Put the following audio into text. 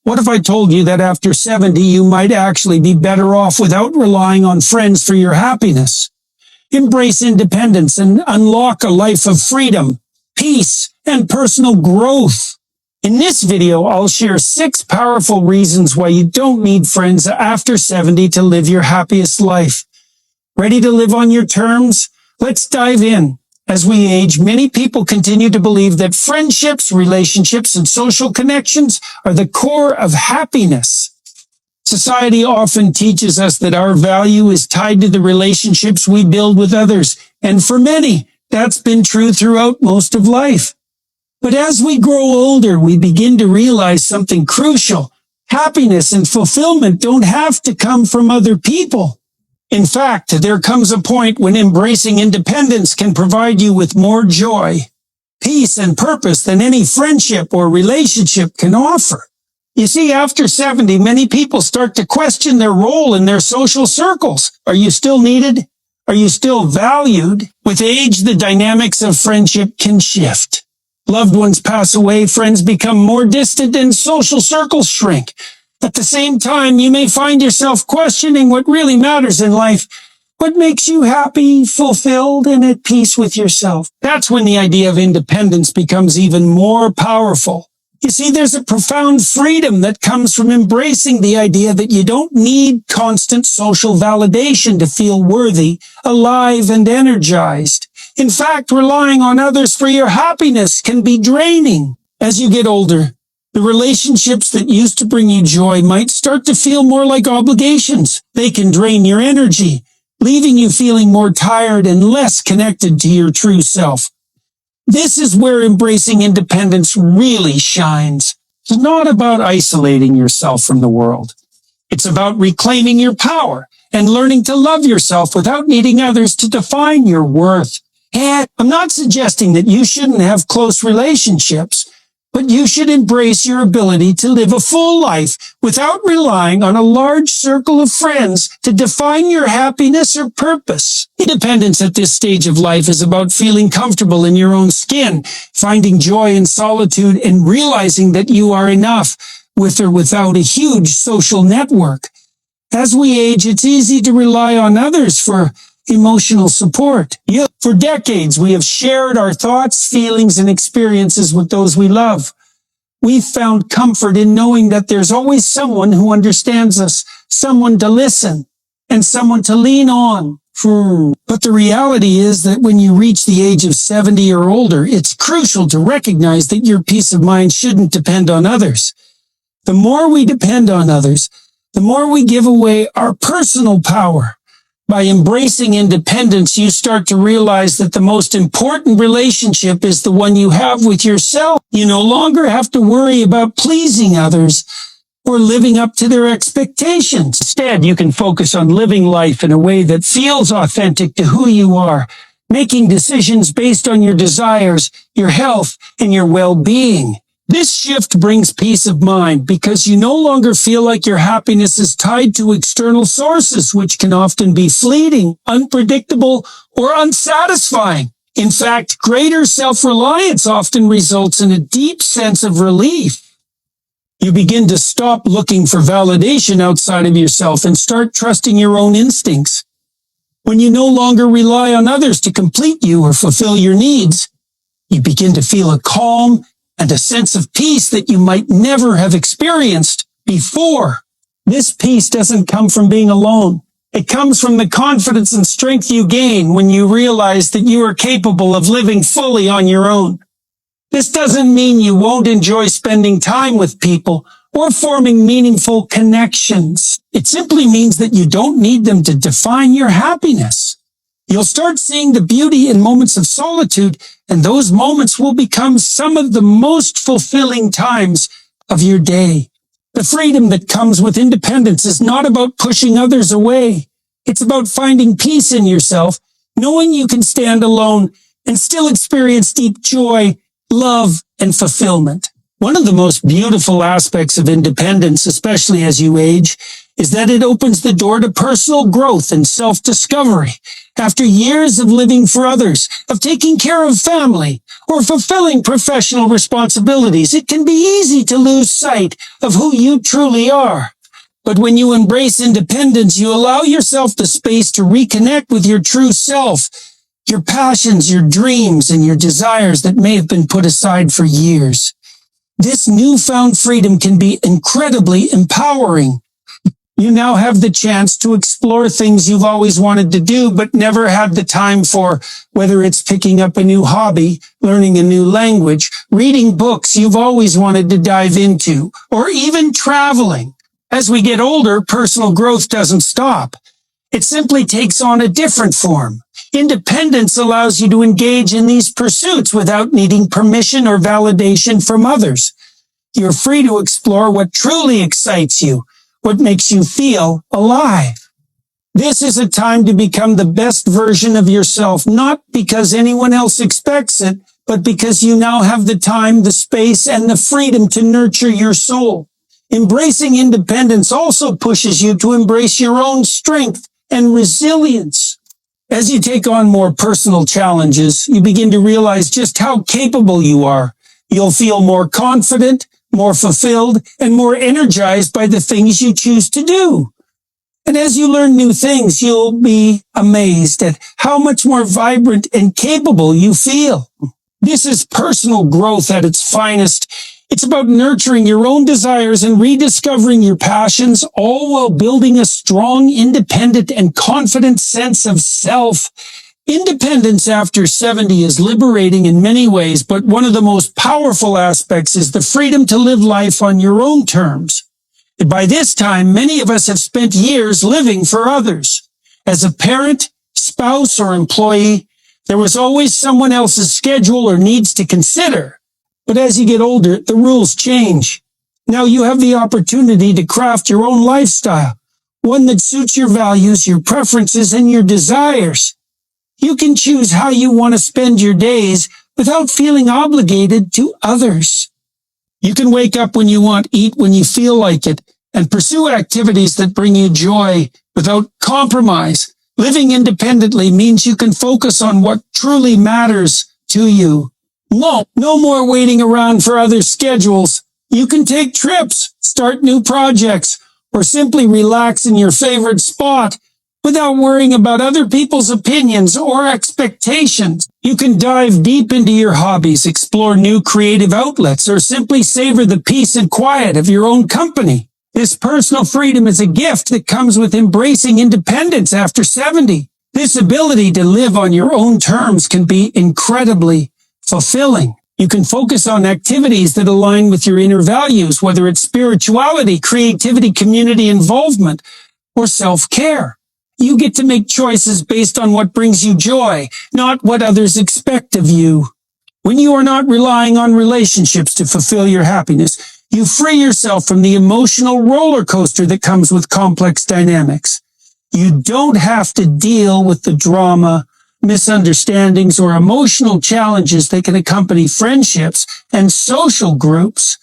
What if I told you that after 70, you might actually be better off without relying on friends for your happiness? Embrace independence and unlock a life of freedom, peace, and personal growth. In this video, I'll share 6 powerful reasons why you don't need friends after 70 to live your happiest life. Ready to live on your terms? Let's dive in. As we age, many people continue to believe that friendships, relationships, and social connections are the core of happiness. Society often teaches us that our value is tied to the relationships we build with others, and for many, that's been true throughout most of life. But as we grow older, we begin to realize something crucial. Happiness and fulfillment don't have to come from other people. In fact, there comes a point when embracing independence can provide you with more joy, peace, and purpose than any friendship or relationship can offer. You see, after 70, many people start to question their role in their social circles. Are you still needed? Are you still valued? With age, the dynamics of friendship can shift. Loved ones pass away, friends become more distant, and social circles shrink. At the same time, you may find yourself questioning what really matters in life. What makes you happy, fulfilled, and at peace with yourself? That's when the idea of independence becomes even more powerful. You see, there's a profound freedom that comes from embracing the idea that you don't need constant social validation to feel worthy, alive, and energized. In fact, relying on others for your happiness can be draining. As you get older, the relationships that used to bring you joy might start to feel more like obligations. They can drain your energy, leaving you feeling more tired and less connected to your true self. This is where embracing independence really shines. It's not about isolating yourself from the world. It's about reclaiming your power and learning to love yourself without needing others to define your worth. And I'm not suggesting that you shouldn't have close relationships, but you should embrace your ability to live a full life without relying on a large circle of friends to define your happiness or purpose. Independence at this stage of life is about feeling comfortable in your own skin, finding joy in solitude, and realizing that you are enough with or without a huge social network. As we age, it's easy to rely on others for emotional support. For decades, we have shared our thoughts, feelings, and experiences with those we love. We've found comfort in knowing that there's always someone who understands us, someone to listen, and someone to lean on. But the reality is that when you reach the age of 70 or older, it's crucial to recognize that your peace of mind shouldn't depend on others. The more we depend on others, the more we give away our personal power. By embracing independence, you start to realize that the most important relationship is the one you have with yourself. You no longer have to worry about pleasing others or living up to their expectations. Instead, you can focus on living life in a way that feels authentic to who you are, making decisions based on your desires, your health, and your well-being. This shift brings peace of mind because you no longer feel like your happiness is tied to external sources, which can often be fleeting, unpredictable, or unsatisfying. In fact, greater self-reliance often results in a deep sense of relief. You begin to stop looking for validation outside of yourself and start trusting your own instincts. When you no longer rely on others to complete you or fulfill your needs, you begin to feel a calm and a sense of peace that you might never have experienced before. This peace doesn't come from being alone. It comes from the confidence and strength you gain when you realize that you are capable of living fully on your own. This doesn't mean you won't enjoy spending time with people or forming meaningful connections. It simply means that you don't need them to define your happiness. You'll start seeing the beauty in moments of solitude, and those moments will become some of the most fulfilling times of your day. The freedom that comes with independence is not about pushing others away. It's about finding peace in yourself, knowing you can stand alone and still experience deep joy, love, and fulfillment. One of the most beautiful aspects of independence, especially as you age, is that it opens the door to personal growth and self-discovery. After years of living for others, of taking care of family, or fulfilling professional responsibilities, it can be easy to lose sight of who you truly are. But when you embrace independence, you allow yourself the space to reconnect with your true self, your passions, your dreams, and your desires that may have been put aside for years. This newfound freedom can be incredibly empowering. You now have the chance to explore things you've always wanted to do, but never had the time for, whether it's picking up a new hobby, learning a new language, reading books you've always wanted to dive into, or even traveling. As we get older, personal growth doesn't stop. It simply takes on a different form. Independence allows you to engage in these pursuits without needing permission or validation from others. You're free to explore what truly excites you, what makes you feel alive. This is a time to become the best version of yourself, not because anyone else expects it, but because you now have the time, the space, and the freedom to nurture your soul. Embracing independence also pushes you to embrace your own strength and resilience. As you take on more personal challenges, you begin to realize just how capable you are. You'll feel more confident, more fulfilled, and more energized by the things you choose to do. And as you learn new things, you'll be amazed at how much more vibrant and capable you feel. This is personal growth at its finest. It's about nurturing your own desires and rediscovering your passions, all while building a strong, independent, and confident sense of self. Independence after 70 is liberating in many ways, but one of the most powerful aspects is the freedom to live life on your own terms. By this time, many of us have spent years living for others. As a parent, spouse, or employee, there was always someone else's schedule or needs to consider. But as you get older, the rules change. Now you have the opportunity to craft your own lifestyle, one that suits your values, your preferences, and your desires. You can choose how you want to spend your days without feeling obligated to others. You can wake up when you want, eat when you feel like it, and pursue activities that bring you joy without compromise. Living independently means you can focus on what truly matters to you. No more waiting around for other schedules. You can take trips, start new projects, or simply relax in your favorite spot without worrying about other people's opinions or expectations. You can dive deep into your hobbies, explore new creative outlets, or simply savor the peace and quiet of your own company. This personal freedom is a gift that comes with embracing independence after 70. This ability to live on your own terms can be incredibly fulfilling. You can focus on activities that align with your inner values, whether it's spirituality, creativity, community involvement, or self-care. You get to make choices based on what brings you joy, not what others expect of you. When you are not relying on relationships to fulfill your happiness, you free yourself from the emotional roller coaster that comes with complex dynamics. You don't have to deal with the drama, misunderstandings, or emotional challenges that can accompany friendships and social groups.